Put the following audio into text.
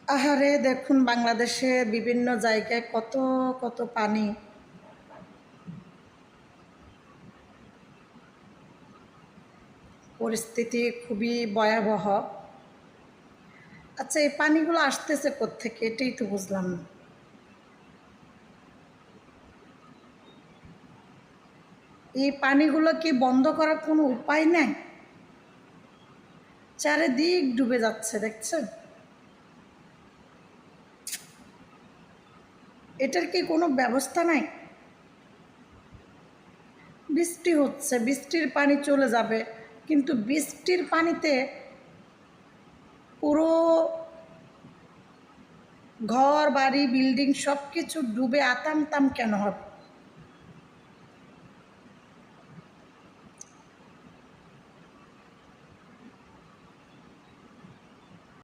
আহারে দেখুন বাংলাদেশে বিভিন্ন জায়গায় কত কত পানি। পরিস্থিতি খুবই ভয়াবহ। আচ্ছা, এই পানিগুলো আসতেছে কোত্থেকে? এটাই তো বুঝলাম না। এই পানিগুলো কি বন্ধ করার কোনো উপায় নেই? চারিদিক ডুবে যাচ্ছে, দেখছেন? এটার কি কোনো ব্যবস্থা নাই? বৃষ্টি হচ্ছে, বৃষ্টির পানি চলে যাবে, কিন্তু বৃষ্টির পানিতে পুরো ঘর বাড়ি বিল্ডিং সব কিছু ডুবে আতামতাম কেন হবে?